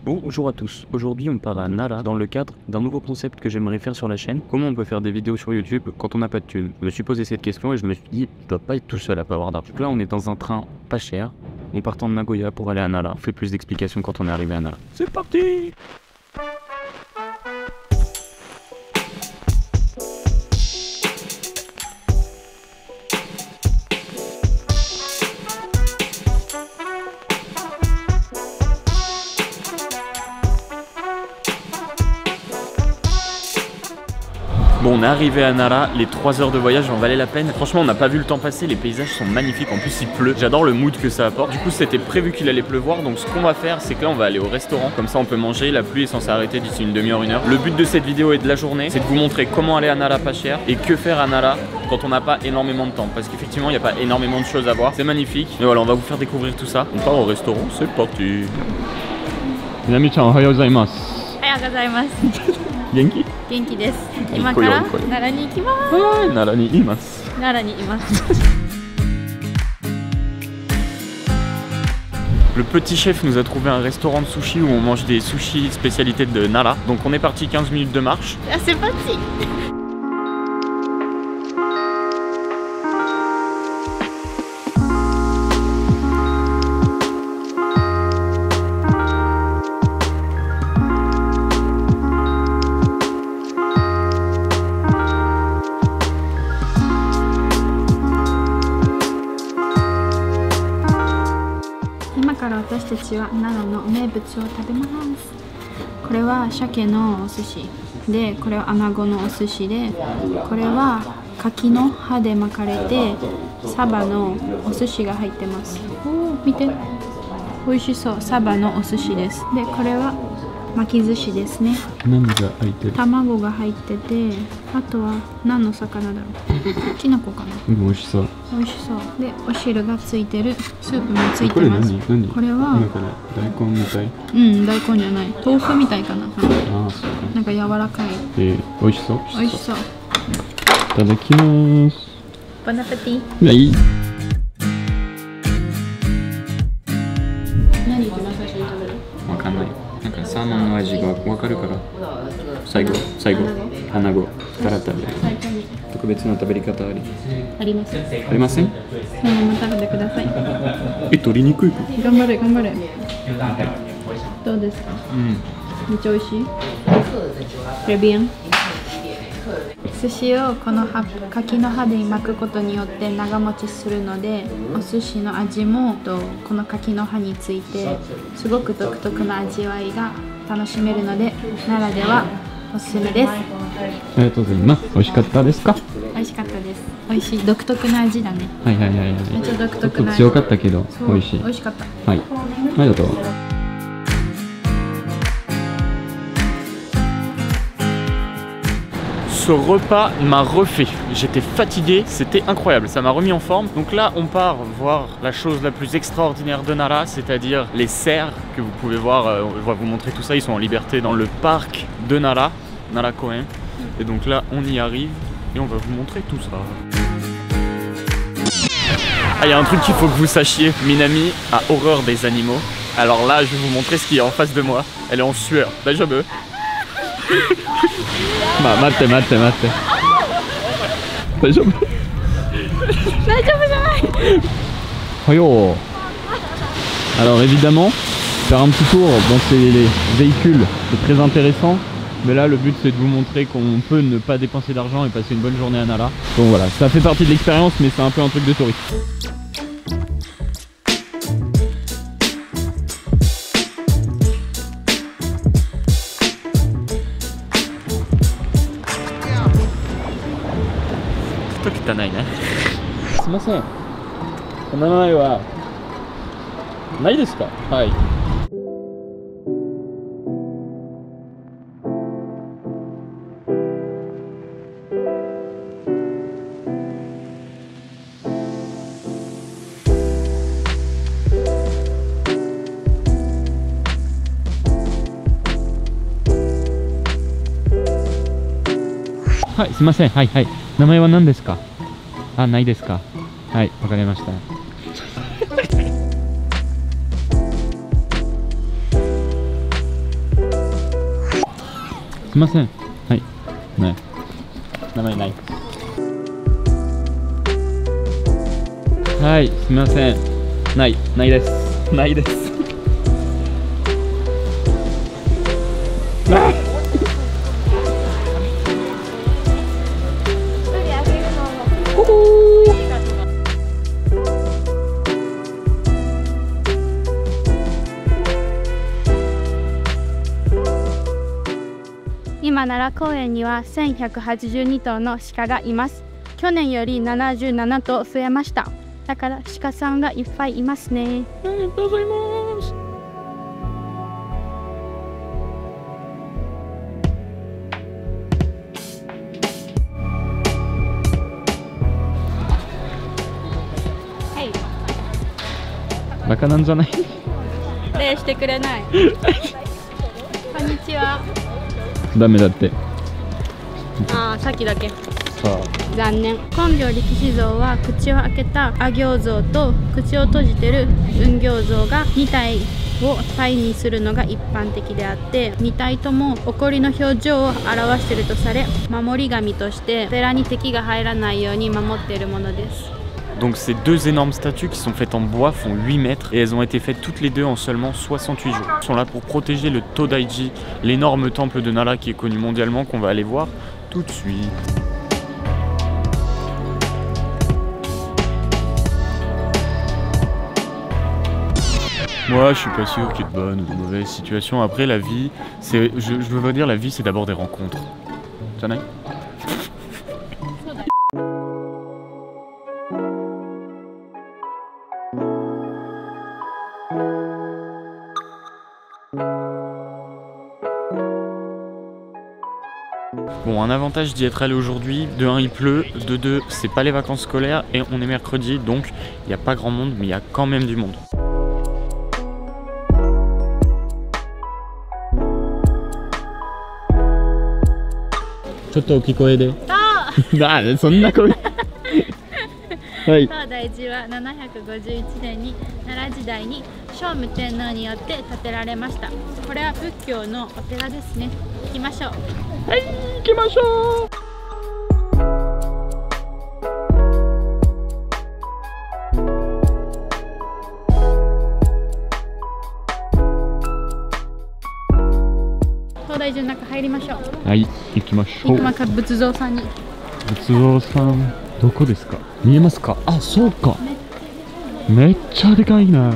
Bonjour à tous, aujourd'hui on part à Nara dans le cadre d'un nouveau concept que j'aimerais faire sur la chaîne. Comment on peut faire des vidéos sur YouTube quand on n'a pas de thunes? Je me suis posé cette question et je me suis dit, je dois pas être tout seul à pas avoir d'argent. Là on est dans un train pas cher, on partant de Nagoya pour aller à Nara. On fait plus d'explications quand on est arrivé à Nara. C'est parti! Bon, on est arrivé à Nara, les 3 heures de voyage en valaient la peine. Franchement, on n'a pas vu le temps passer, les paysages sont magnifiques. En plus, il pleut. J'adore le mood que ça apporte. Du coup, c'était prévu qu'il allait pleuvoir. Donc, ce qu'on va faire, c'est que là, on va aller au restaurant. Comme ça, on peut manger. La pluie est censée arrêter d'ici une demi-heure, 1 heure. Le but de cette vidéo et de la journée, c'est de vous montrer comment aller à Nara pas cher et que faire à Nara quand on n'a pas énormément de temps. Parce qu'effectivement, il n'y a pas énormément de choses à voir. C'est magnifique. Et voilà, on va vous faire découvrir tout ça. On part au restaurant, c'est parti. Minami-chan, ohayou gozaimasu. Ohayou gozaimasu. 元気？元気です。今から奈良に行きます。はい、奈良にいます。奈良にいます。Le petit chef nous a trouvé un restaurant de sushi où on mange des sushis spécialités de Nara. Donc on est parti 15 minutes de marche. Ah, c'est parti. 今から私たちは奈良の名物を食べます。これは鮭のお寿司で、これは穴子のお寿司で、これは柿の葉で巻かれてサバのお寿司が入ってます。おー、見て、美味しそう。サバのお寿司です。で、これは巻き寿司ですね。何が入ってる？卵が入ってて、あとは何の魚だろう。きのこかな。美味しそう。美味しそう。で、お汁がついてる。スープもついてます。これは大根みたい？うん、大根じゃない。豆腐みたいかな。ああ、そうか。なんか柔らかい。美味しそう。美味しそう。いただきます。ボナペティ。はい。何一番最初に食べる？わかんない。なんかサーモンの味がわかるから。最後、穴子から食べる。特別な食べ方あり？あります。ありません？そのまま食べてください。取りにくい。頑張れ、頑張れ。どうですか？うん。めっちゃ美味しい？レビアン。寿司をこの柿の葉で巻くことによって長持ちするので、お寿司の味もこの柿の葉についてすごく独特な味わいが楽しめるので、奈良ではおすすめです。ありがとうございます。美味しかったですか？美味しかったです。美味しい、独特な味だね。はいはいはいはい。めっちゃ独特な味。ちょっと強かったけど美味しい。美味しかった。はい。ありがとう。Ce repas m'a refait, j'étais fatigué, c'était incroyable, ça m'a remis en forme. Donc là on part voir la chose la plus extraordinaire de Nara, c'est-à-dire les cerfs que vous pouvez voir, je vais vous montrer tout ça, ils sont en liberté dans le parc de Nara, Nara Koen. Et donc là on y arrive et on va vous montrer tout ça. Ah, il y a un truc qu'il faut que vous sachiez, Minami a horreur des animaux. Alors là je vais vous montrer ce qui est en face de moi, elle est en sueur, daijoubu? まあ待って待って待って大丈夫大丈夫じゃない。Alors évidemment, faire un petit tour dans ces véhicules c'est très intéressant. Mais là le but c'est de vous montrer qu'on peut ne pas dépenser d'argent et passer une bonne journée à Nara. Donc voilà, ça fait partie de l'expérience mais c'est un peu un truc de touriste. C'est 汚いね。すみません。お名前はないですか？はい。はい、すみません。はいはい。名前は何ですか？あ、ないですか。はい、わかりました。すいません。はい。ね。名前ない。はい、すみません。ないです。ないです。今、奈良公園には1182頭の鹿がいます。去年より77頭増えました。だから鹿さんがいっぱいいますね。ありがとうございます。はい。バカなんじゃない？礼してくれない。こんにちは。ダメだって。ああ、さっきだけ。さあ。残念。根性力士像は口を開けた阿行像と口を閉じてる雲行像が2体を体にするのが一般的であって、2体とも怒りの表情を表しているとされ、守り神として寺に敵が入らないように守っているものです。Donc ces deux énormes statues qui sont faites en bois font 8 mètres et elles ont été faites toutes les deux en seulement 68 jours. Elles sont là pour protéger le Todaiji, l'énorme temple de Nara qui est connu mondialement qu'on va aller voir tout de suite. Moi je suis pas sûr qu'il y ait de bonnes ou de mauvaises situations. Après la vie, je veux dire la vie c'est d'abord des rencontres. Janai? Bon, un avantage d'y être allé aujourd'hui, de 1 il pleut, de 2 c'est pas les vacances scolaires et on est mercredi donc il n'y a pas grand monde mais il y a quand même du monde. Chotto kikoe de. Ah, そんな声。はい。東大寺は751年に奈良時代に聖武天皇によって建てられました。これは仏教のお寺ですね。行きましょう。はい、行きましょう。東大寺の中入りましょう。はい、行きましょう。今から仏像さんに。仏像さん、どこですか？見えますか？あ、そうか。めっちゃでかいな。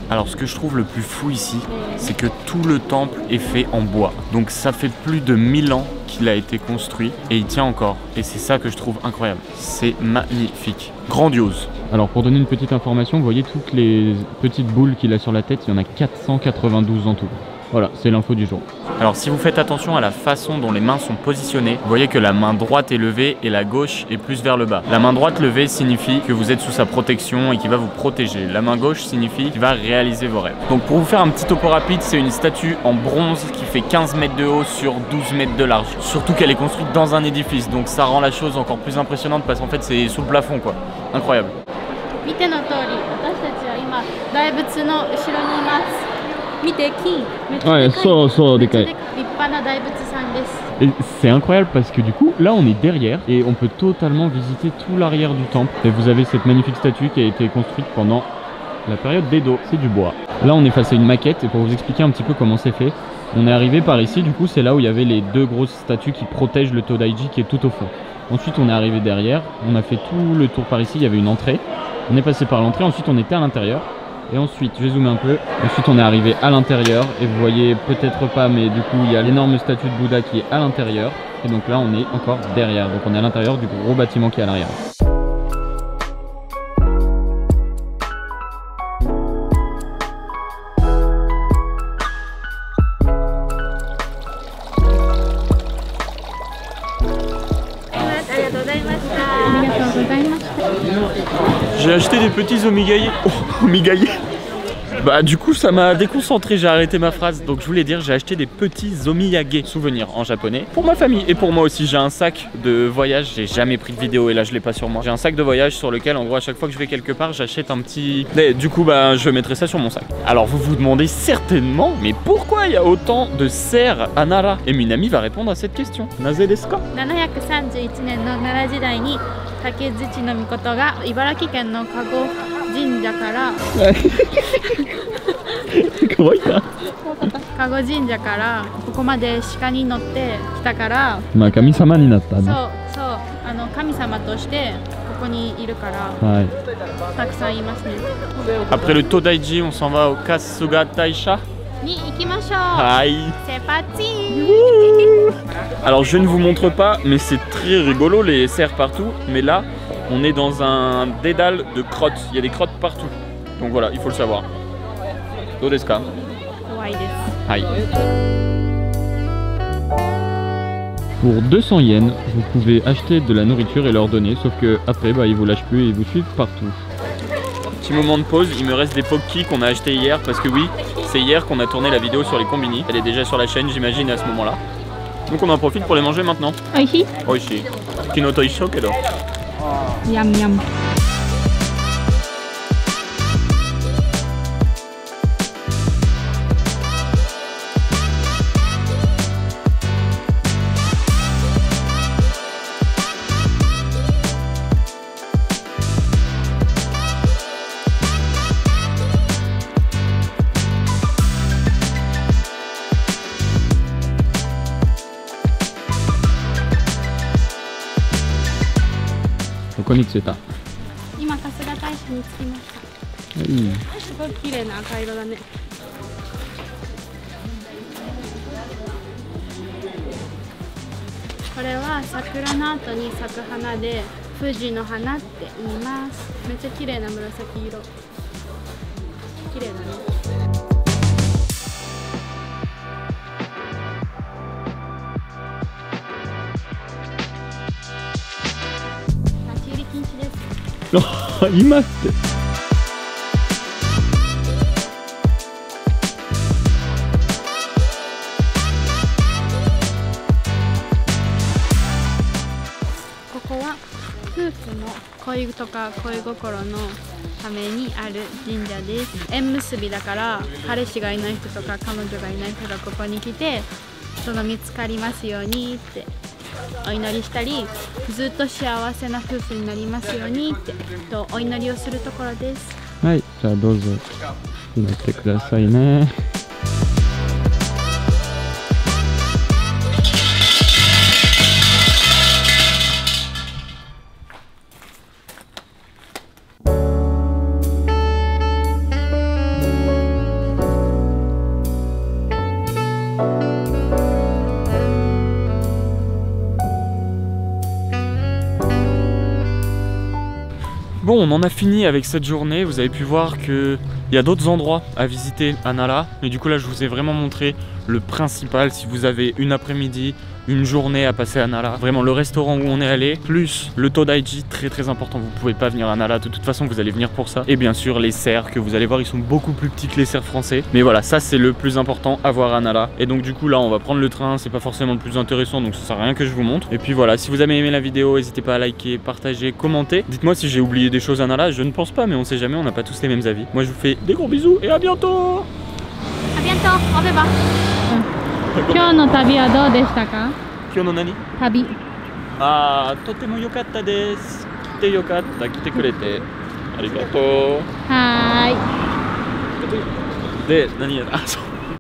Alors ce que je trouve le plus fou ici, c'est que tout le temple est fait en bois. Donc ça fait plus de 1000 ans qu'il a été construit et il tient encore. Et c'est ça que je trouve incroyable. C'est magnifique, grandiose. Alors pour donner une petite information, vous voyez toutes les petites boules qu'il a sur la tête, il y en a 492 en tout. Voilà, c'est l'info du jour. Alors si vous faites attention à la façon dont les mains sont positionnées, vous voyez que la main droite est levée et la gauche est plus vers le bas. La main droite levée signifie que vous êtes sous sa protection et qu'il va vous protéger. La main gauche signifie qu'il va réaliser vos rêves. Donc pour vous faire un petit topo rapide, c'est une statue en bronze qui fait 15 mètres de haut sur 12 mètres de large. Surtout qu'elle est construite dans un édifice, donc ça rend la chose encore plus impressionnante parce qu'en fait c'est sous le plafond quoi. Incroyable. Ouais, c'est incroyable parce que du coup là on est derrière et on peut totalement visiter tout l'arrière du temple. Et vous avez cette magnifique statue qui a été construite pendant la période d'Edo, c'est du bois. Là on est face à une maquette et pour vous expliquer un petit peu comment c'est fait, on est arrivé par ici, du coup c'est là où il y avait les deux grosses statues qui protègent le Todaiji qui est tout au fond. Ensuite on est arrivé derrière, on a fait tout le tour par ici, il y avait une entrée. On est passé par l'entrée, ensuite on était à l'intérieur. Et ensuite, je vais zoomer un peu, ensuite on est arrivé à l'intérieur et vous voyez peut-être pas mais du coup il y a l'énorme statue de Bouddha qui est à l'intérieur. Et donc là on est encore derrière, donc on est à l'intérieur du gros bâtiment qui est à l'arrière. J'ai acheté des petits omigaye. Oh, omigaye. Bah du coup ça m'a déconcentré, j'ai arrêté ma phrase. Donc je voulais dire, j'ai acheté des petits omiyage, souvenirs en japonais, pour ma famille et pour moi aussi. J'ai un sac de voyage, j'ai jamais pris de vidéo et là je l'ai pas sur moi. J'ai un sac de voyage sur lequel en gros à chaque fois que je vais quelque part j'achète un petit... Et du coup bah je mettrai ça sur mon sac. Alors vous vous demandez certainement, mais pourquoi il y a autant de cerfs à Nara? Et Minami va répondre à cette question. Naze desu ka? 731年の奈良時代に竹槌の命が茨城県の加護神社からかわいいな。加護神社からここまで鹿に乗ってきたから、まあ神様になったね。そう神様としてここにいるから、はい、たくさんいますね。Après le Todaiji, on s'en va au Kasuga Taisha. C'est parti. Alors je ne vous montre pas, mais c'est très rigolo les cerfs partout. Mais là, on est dans un dédale de crottes. Il y a des crottes partout. Donc voilà, il faut le savoir. Do desu ka? Hai. Pour 200 yens, vous pouvez acheter de la nourriture et leur donner. Sauf que après, bah, ils vous lâchent plus et ils vous suivent partout. Petit moment de pause, il me reste des Pocky qu'on a acheté hier parce que oui, c'est hier qu'on a tourné la vidéo sur les combini. Elle est déjà sur la chaîne, j'imagine, à ce moment-là. Donc on en profite pour les manger maintenant. Oishi. Oishi. Kino to issho kedo. Yum yum. Ko ni tsuita. 今春日大社に着きました。すごい綺麗な赤色だね。これは桜の後に咲く花で富士の花って言います。めっちゃ綺麗な紫色。綺麗だね。今って。ここは夫婦の恋とか恋心のためにある神社です。縁結びだから彼氏がいない人とか彼女がいない人がここに来てその見つかりますようにってお祈りしたり、ずっと幸せな夫婦になりますようにってとお祈りをするところです。はい、じゃあどうぞ祈ってくださいね。Bon, on en a fini avec cette journée. Vous avez pu voir qu'il y a d'autres endroits à visiter à Nara. Mais du coup là je vous ai vraiment montré le principal. Si vous avez une après-midi, une journée à passer à Nara, vraiment le restaurant où on est allé, plus le Todaiji, très important. Vous pouvez pas venir à Nara, de toute façon vous allez venir pour ça. Et bien sûr les cerfs que vous allez voir, ils sont beaucoup plus petits que les cerfs français. Mais voilà, ça c'est le plus important à voir à Nara. Et donc du coup là on va prendre le train, c'est pas forcément le plus intéressant, donc ça sert à rien que je vous montre. Et puis voilà, si vous avez aimé la vidéo, n'hésitez pas à liker, partager, commenter. Dites-moi si j'ai oublié des choses à Nara, je ne pense pas, mais on sait jamais, on n'a pas tous les mêmes avis. Moi je vous fais des gros bisous et à bientôt. À bientôt, au revoir. 今日の旅はどうでしたか？今日の何？旅。とても良かったです。来てよかった、来てくれてありがとう。はーい。で、何やら、そう。